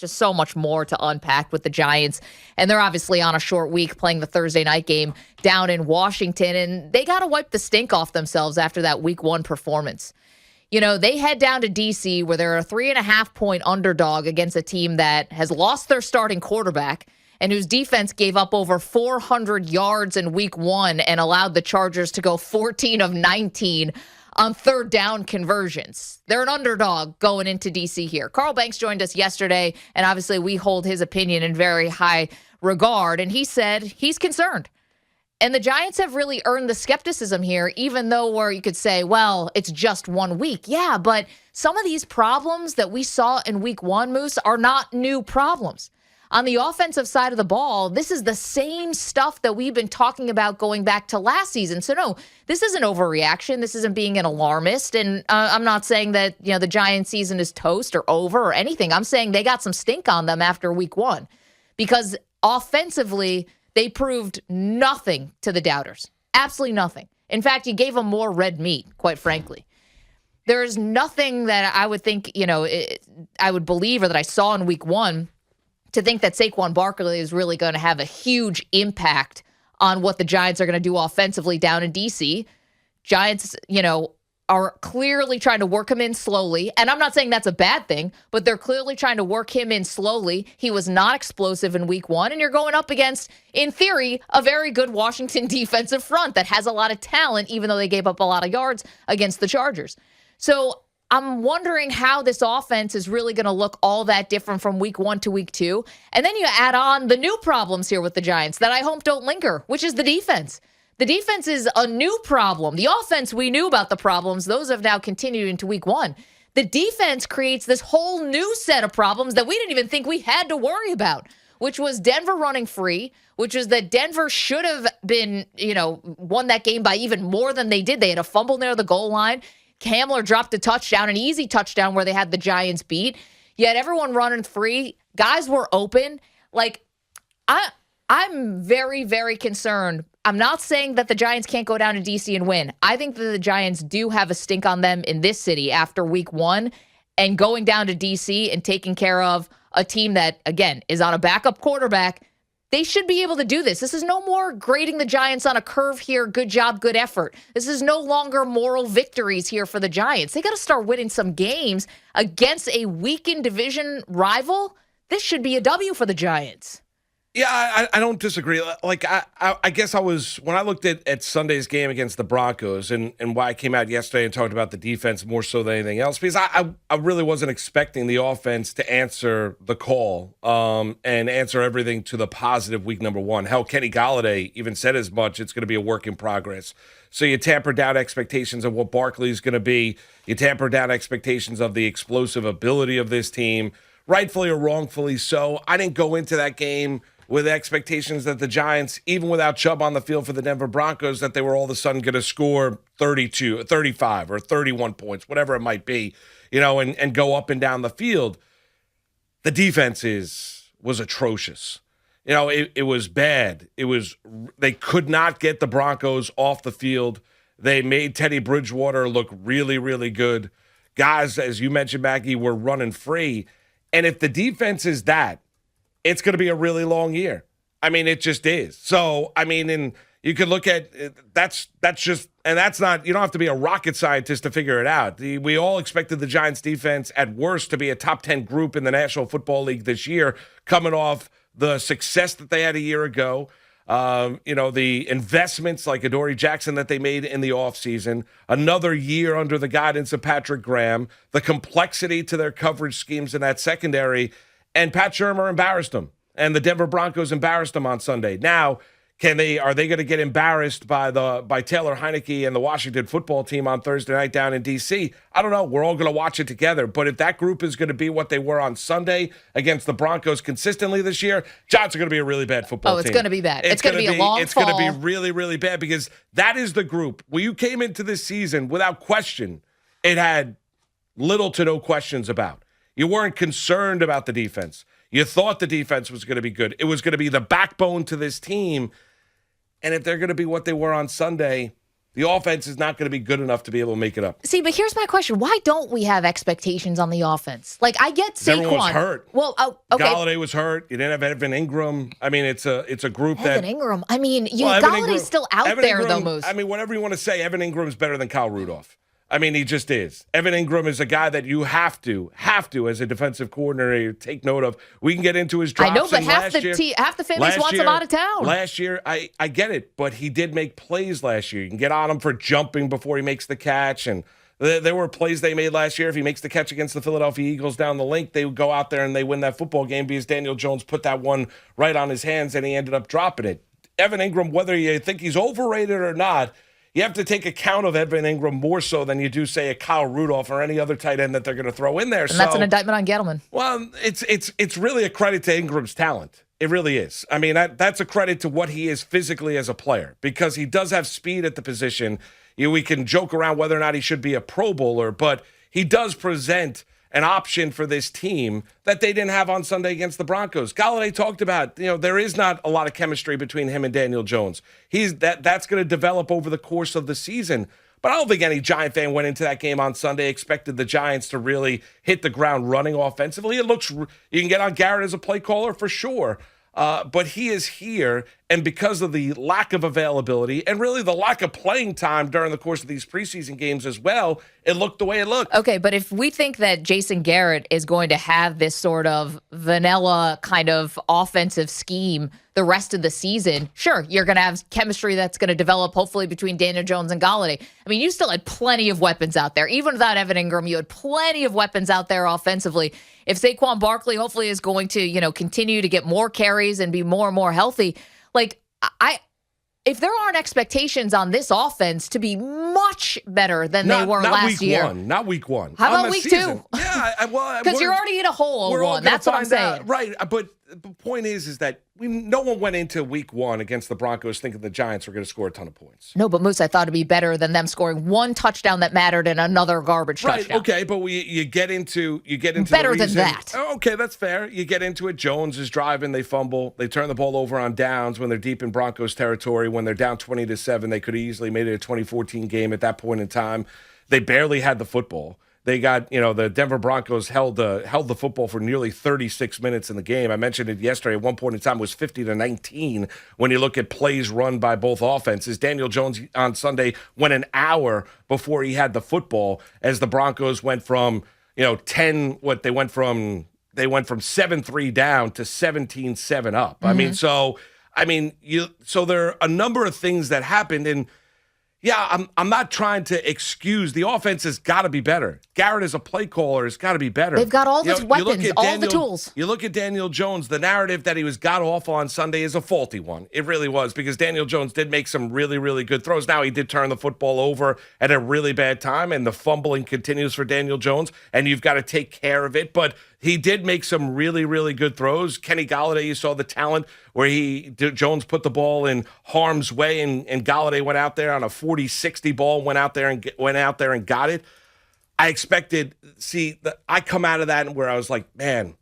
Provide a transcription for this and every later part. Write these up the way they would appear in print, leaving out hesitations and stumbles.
just so much more to unpack with the Giants. And they're obviously on a short week playing the Thursday night game down in Washington. And they got to wipe the stink off themselves after that week 1 performance. You know, they head down to D.C. where they're a 3.5-point underdog against a team that has lost their starting quarterback and whose defense gave up over 400 yards in week 1 and allowed the Chargers to go 14 of 19 on third down conversions. They're an underdog going into D.C. here. Carl Banks joined us yesterday, and obviously we hold his opinion in very high regard, and he said he's concerned. And the Giants have really earned the skepticism here, even though where you could say, well, it's just 1 week. Yeah, but some of these problems that we saw in week 1, Moose, are not new problems. On the offensive side of the ball, this is the same stuff that we've been talking about going back to last season. So, no, this isn't overreaction. This isn't being an alarmist. And I'm not saying that, you know, the Giants season is toast or over or anything. I'm saying they got some stink on them after week 1 because offensively, they proved nothing to the doubters. Absolutely nothing. In fact, you gave them more red meat, quite frankly. There is nothing that I would think, you know, I would believe or that I saw in week 1 to think that Saquon Barkley is really going to have a huge impact on what the Giants are going to do offensively down in D.C. Giants, you know, are clearly trying to work him in slowly. And I'm not saying that's a bad thing, but they're clearly trying to work him in slowly. He was not explosive in week 1, and you're going up against, in theory, a very good Washington defensive front that has a lot of talent, even though they gave up a lot of yards against the Chargers. So I'm wondering how this offense is really going to look all that different from week 1 to week 2. And then you add on the new problems here with the Giants that I hope don't linger, which is the defense. The defense is a new problem. The offense, we knew about the problems. Those have now continued into week 1. The defense creates this whole new set of problems that we didn't even think we had to worry about, which was Denver running free, which is that Denver should have been, you know, won that game by even more than they did. They had a fumble near the goal line. Hamler dropped a touchdown, an easy touchdown where they had the Giants beat. Yet everyone running free. Guys were open. Like, I'm very, very concerned. I'm not saying that the Giants can't go down to D.C. and win. I think that the Giants do have a stink on them in this city after week 1 and going down to D.C. and taking care of a team that, again, is on a backup quarterback. They should be able to do this. This is no more grading the Giants on a curve here. Good job, good effort. This is no longer moral victories here for the Giants. They got to start winning some games against a weakened division rival. This should be a W for the Giants. Yeah, I don't disagree. Like, I guess when I looked at Sunday's game against the Broncos and why I came out yesterday and talked about the defense more so than anything else, because I really wasn't expecting the offense to answer the call and answer everything to the positive week number 1. Hell, Kenny Golladay even said as much. It's going to be a work in progress. So you tamper down expectations of what Barkley's going to be. You tamper down expectations of the explosive ability of this team, rightfully or wrongfully so. I didn't go into that game with expectations that the Giants, even without Chubb on the field for the Denver Broncos, that they were all of a sudden going to score 32, 35, or 31 points, whatever it might be, you know, and go up and down the field. The defense was atrocious. You know, it was bad. They could not get the Broncos off the field. They made Teddy Bridgewater look really, really good. Guys, as you mentioned, Maggie, were running free. And if the defense is that, it's going to be a really long year. I mean, it just is. So, I mean, and you could look at that's just, and that's not, you don't have to be a rocket scientist to figure it out. We all expected the Giants defense at worst to be a top 10 group in the National Football League this year, coming off the success that they had a year ago. You know, the investments like Adoree Jackson that they made in the offseason, another year under the guidance of Patrick Graham, the complexity to their coverage schemes in that secondary. And Pat Shurmur embarrassed them, and the Denver Broncos embarrassed them on Sunday. Now, are they going to get embarrassed by Taylor Heineke and the Washington football team on Thursday night down in D.C.? I don't know. We're all going to watch it together. But if that group is going to be what they were on Sunday against the Broncos consistently this year, Giants are going to be a really bad football team. Oh, it's going to be bad. It's going to be a long fall. It's going to be really, really bad because that is the group. When you came into this season, without question, it had little to no questions about. You weren't concerned about the defense. You thought the defense was going to be good. It was going to be the backbone to this team. And if they're going to be what they were on Sunday, The offense is not going to be good enough to be able to make it up. See, but here's my question. Why don't we have expectations on the offense? Like, I get Saquon. Everyone was hurt. Well, okay. Galladay was hurt. You didn't have Evan Ingram. I mean, it's a group that. Evan Ingram. I mean, Galladay's still out there, Ingram, though, Moose. I mean, whatever you want to say, Evan Ingram's better than Kyle Rudolph. I mean, he just is. Evan Ingram is a guy that you have to, as a defensive coordinator, take note of. We can get into his drops. I know, but half the fan base wants him out of town. Last year, I get it, but he did make plays last year. You can get on him for jumping before he makes the catch, and there were plays they made last year. If he makes the catch against the Philadelphia Eagles down the link, they would go out there and they win that football game because Daniel Jones put that one right on his hands, and he ended up dropping it. Evan Ingram, whether you think he's overrated or not, you have to take account of Evan Ingram more so than you do, say, a Kyle Rudolph or any other tight end that they're going to throw in there. And that's an indictment on Gettleman. Well, it's really a credit to Ingram's talent. It really is. I mean, that's a credit to what he is physically as a player because he does have speed at the position. We can joke around whether or not he should be a Pro Bowler, but he does present an option for this team that they didn't have on Sunday against the Broncos. Galladay talked about, there is not a lot of chemistry between him and Daniel Jones. That's going to develop over the course of the season. But I don't think any Giant fan went into that game on Sunday expected the Giants to really hit the ground running offensively. You can get on Garrett as a play caller for sure. But he is here, and because of the lack of availability and really the lack of playing time during the course of these preseason games as well, it looked the way it looked. Okay, but if we think that Jason Garrett is going to have this sort of vanilla kind of offensive scheme the rest of the season, sure, you're going to have chemistry that's going to develop hopefully between Daniel Jones and Galladay. I mean, you still had plenty of weapons out there. Even without Evan Ingram, you had plenty of weapons out there offensively. If Saquon Barkley hopefully is going to, continue to get more carries and be more and more healthy, if there aren't expectations on this offense to be much better than they were last year. Not week one. How about week two? Yeah, because you're already in a hole in one. That's what I'm saying. Right, but the point is that no one went into week one against the Broncos thinking the Giants were going to score a ton of points. No, but Moose, I thought it'd be better than them scoring one touchdown that mattered and another garbage touchdown. Okay, but you get into better than that. Okay, that's fair. You get into it. Jones is driving, they fumble, they turn the ball over on downs when they're deep in Broncos territory. When they're down 20-7, they could have easily made it a 2014 game at that point in time. They barely had the football. They got, the Denver Broncos held the football for nearly 36 minutes in the game. I mentioned it yesterday. At one point in time, it was 50-19 when you look at plays run by both offenses. Daniel Jones on Sunday went an hour before he had the football as the Broncos went from, they went from 7-3 down to 17-7 up. Mm-hmm. So there are a number of things that happened, and yeah, I'm not trying to excuse. The offense has got to be better. Garrett as a play caller has got to be better. They've got all the weapons, all the tools. You look at Daniel Jones, the narrative that he was god-awful on Sunday is a faulty one. It really was, because Daniel Jones did make some really, really good throws. Now, he did turn the football over at a really bad time, and the fumbling continues for Daniel Jones, and you've got to take care of it. But he did make some really, really good throws. Kenny Galladay, you saw the talent where Jones put the ball in harm's way, and Galladay went out there on a 40-60 ball, went out there and got it. I come out of that where I was like, man,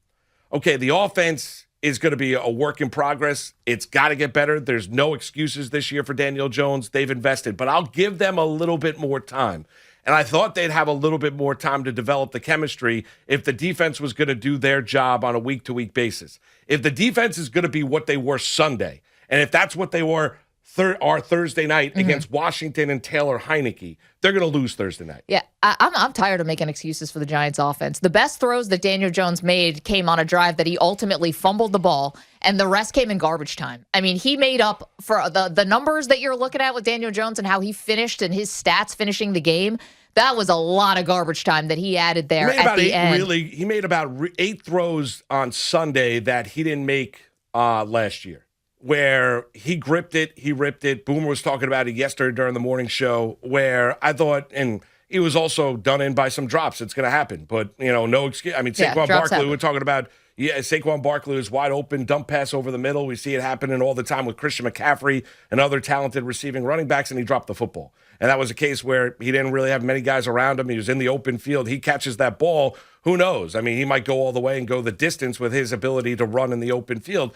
okay, the offense is going to be a work in progress. It's got to get better. There's no excuses this year for Daniel Jones. They've invested, but I'll give them a little bit more time. And I thought they'd have a little bit more time to develop the chemistry if the defense was going to do their job on a week-to-week basis. If the defense is going to be what they were Sunday, and if that's what they were Thursday night against Washington and Taylor Heineke, they're going to lose Thursday night. Yeah, I'm tired of making excuses for the Giants offense. The best throws that Daniel Jones made came on a drive that he ultimately fumbled the ball, and the rest came in garbage time. I mean, he made up for the numbers that you're looking at with Daniel Jones and how he finished and his stats finishing the game. That was a lot of garbage time that he added there at the end. He made about 8 throws on Sunday that he didn't make last year, where he gripped it, he ripped it. Boomer was talking about it yesterday during the morning show, where I thought, and he was also done in by some drops. It's going to happen, but no excuse. I mean, Saquon Barkley, we're talking about. Yeah, Saquon Barkley is wide open, dump pass over the middle. We see it happening all the time with Christian McCaffrey and other talented receiving running backs, and he dropped the football. And that was a case where he didn't really have many guys around him. He was in the open field. He catches that ball. Who knows? I mean, he might go all the way and go the distance with his ability to run in the open field.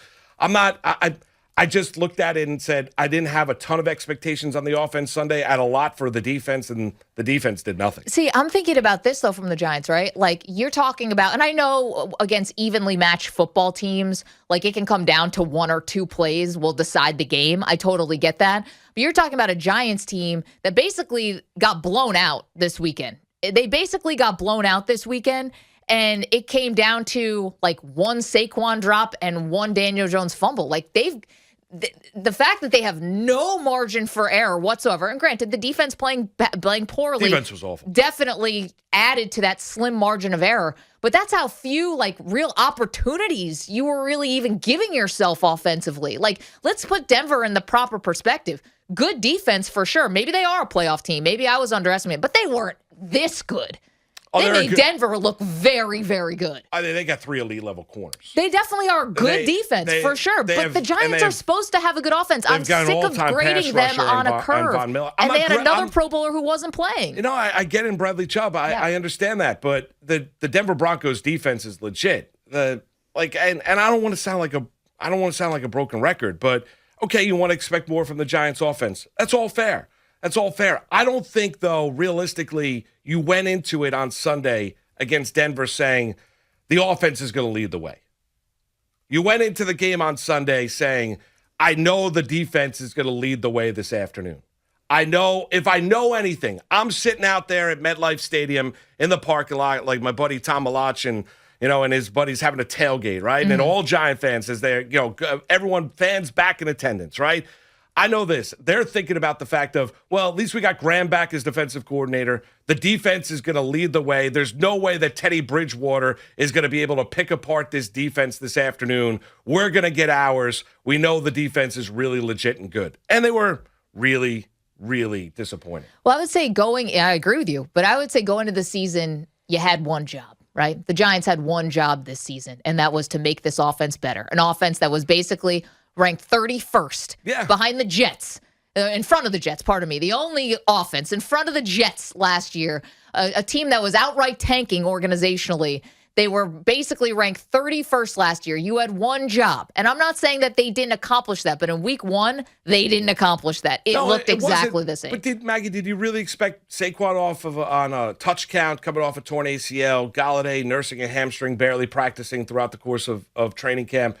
I just looked at it and said I didn't have a ton of expectations on the offense Sunday. I had a lot for the defense, and the defense did nothing. See, I'm thinking about this, though, from the Giants, right? Like, you're talking about, and I know against evenly matched football teams, like, it can come down to one or two plays will decide the game. I totally get that. But you're talking about a Giants team that basically got blown out this weekend. They basically got blown out this weekend, and it came down to, like, one Saquon drop and one Daniel Jones fumble. Like, the fact that they have no margin for error whatsoever, and granted, the defense playing poorly, Defense was awful, definitely added to that slim margin of error. But that's how few, like, real opportunities you were really even giving yourself offensively. Like, let's put Denver in the proper perspective. Good defense for sure. Maybe they are a playoff team. Maybe I was underestimating, but they weren't this good. They made Denver look very, very good. They got 3 elite level corners. They definitely are good defense, for sure. But the Giants are supposed to have a good offense. I'm sick of grading them on a curve. And they had another Pro Bowler who wasn't playing. You know, I get in Bradley Chubb. I understand that. But the Denver Broncos defense is legit. And I don't want to sound like a broken record, but okay, you want to expect more from the Giants offense. That's all fair. That's all fair. I don't think, though, realistically, you went into it on Sunday against Denver saying the offense is going to lead the way. You went into the game on Sunday saying, I know the defense is going to lead the way this afternoon. I know, if I know anything, I'm sitting out there at MetLife Stadium in the parking lot like my buddy Tom Malach and his buddies having a tailgate, right? Mm-hmm. And all Giant fans is there, everyone, fans back in attendance, right? I know this. They're thinking about the fact of, well, at least we got Graham back as defensive coordinator. The defense is going to lead the way. There's no way that Teddy Bridgewater is going to be able to pick apart this defense this afternoon. We're going to get ours. We know the defense is really legit and good. And they were really, really disappointing. Well, I would say I agree with you, but I would say going into the season, you had one job, right? The Giants had one job this season, and that was to make this offense better. An offense that was basically ranked 31st behind the Jets, in front of the Jets, pardon me. The only offense in front of the Jets last year, a team that was outright tanking organizationally. They were basically ranked 31st last year. You had one job. And I'm not saying that they didn't accomplish that, but in week 1, they didn't accomplish that. It looked exactly the same. But Maggie, did you really expect Saquon on a touch count, coming off a torn ACL, Galladay nursing a hamstring, barely practicing throughout the course of training camp?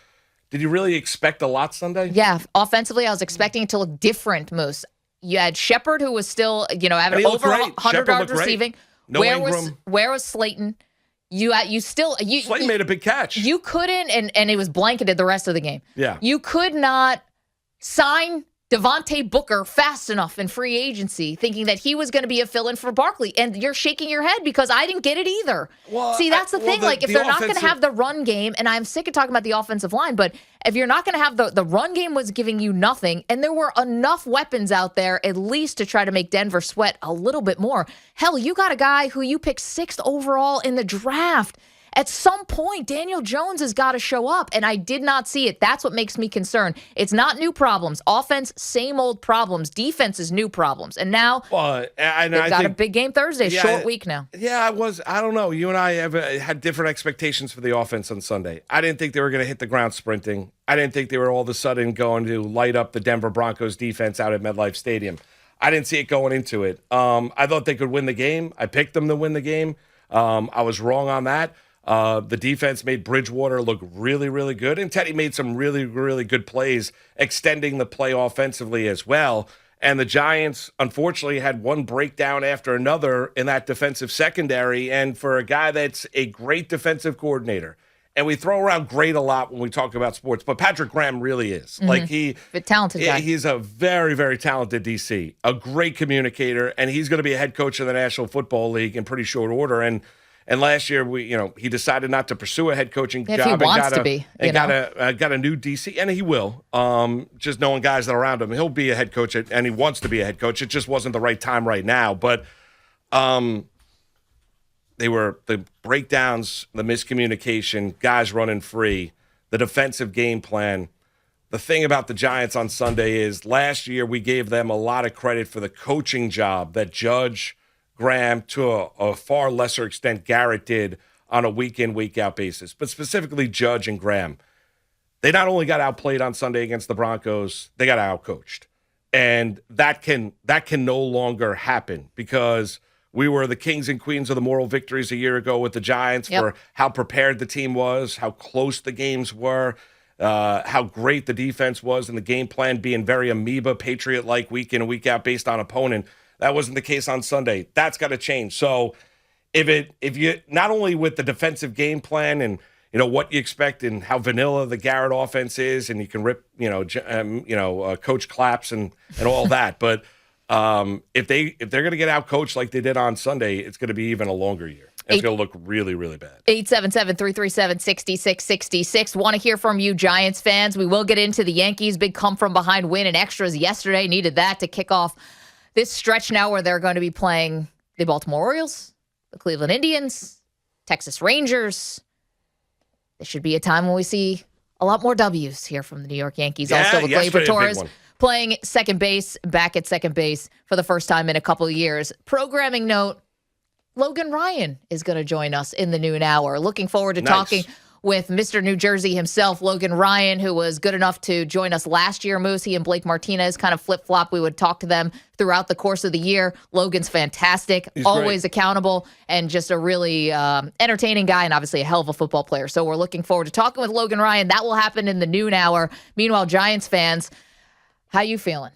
Did you really expect a lot Sunday? Yeah. Offensively, I was expecting it to look different, Moose. You had Shepard, who was still, having over 100 yards receiving. No Ingram. Where was Slayton? Slayton made a big catch. You couldn't, and it was blanketed the rest of the game. Yeah. You could not sign Devontae Booker fast enough in free agency, thinking that he was going to be a fill-in for Barkley. And you're shaking your head because I didn't get it either. Well, see, that's the thing. If they're not going to have the run game, and I'm sick of talking about the offensive line, but if you're not going to have the run game was giving you nothing, and there were enough weapons out there at least to try to make Denver sweat a little bit more. Hell, you got a guy who you picked 6th overall in the draft. At some point, Daniel Jones has got to show up, and I did not see it. That's what makes me concerned. It's not new problems. Offense, same old problems. Defense is new problems. And now they've got a big game Thursday, short week now. Yeah, I don't know. You and I have had different expectations for the offense on Sunday. I didn't think they were going to hit the ground sprinting. I didn't think they were all of a sudden going to light up the Denver Broncos defense out at MetLife Stadium. I didn't see it going into it. I thought they could win the game. I picked them to win the game. I was wrong on that. The defense made Bridgewater look really, really good, and Teddy made some really, really good plays, extending the play offensively as well. And the Giants, unfortunately, had one breakdown after another in that defensive secondary. And for a guy that's a great defensive coordinator, and we throw around great a lot when we talk about sports, but Patrick Graham really is. Mm-hmm. Talented guy. He's a very, very talented DC, a great communicator, and he's going to be a head coach in the National Football League in pretty short order. And last year, he decided not to pursue a head coaching job. If he wants to be, got a new DC, and he will. Just knowing guys that are around him, he'll be a head coach, and he wants to be a head coach. It just wasn't the right time right now. But they were the breakdowns, the miscommunication, guys running free, the defensive game plan. The thing about the Giants on Sunday is last year we gave them a lot of credit for the coaching job that Judge, Graham, to a far lesser extent, Garrett did on a week-in, week-out basis, but specifically Judge and Graham. they not only got outplayed on Sunday against the Broncos, they got outcoached. And that can no longer happen because we were the kings and queens of the moral victories a year ago with the Giants for how prepared the team was, how close the games were, how great the defense was, and the game plan being very amoeba, Patriot-like week in and week out based on opponent. That wasn't the case on Sunday. That's got to change. So if you not only with the defensive game plan and what you expect and how vanilla the Garrett offense is, and you can rip coach claps and all that, but if they're going to get out coached like they did on Sunday, it's going to be even a longer year. It's going to look really, really bad. 877-337-6666. Want to hear from you, Giants fans. We will get into the Yankees' big come-from-behind win and extras yesterday. Needed that to kick off this stretch now where they're going to be playing the Baltimore Orioles, the Cleveland Indians, Texas Rangers. This should be a time when we see a lot more W's here from the New York Yankees. Also with Gleyber Torres playing second base, back at second base for the first time in a couple of years. Programming note, Logan Ryan is going to join us in the noon hour. Looking forward to talking with Mr. New Jersey himself, Logan Ryan, who was good enough to join us last year. Moose, he and Blake Martinez kind of flip-flop. We would talk to them throughout the course of the year. Logan's fantastic, always great, accountable, and just a really entertaining guy and obviously a hell of a football player. So we're looking forward to talking with Logan Ryan. That will happen in the noon hour. Meanwhile, Giants fans, how you feeling?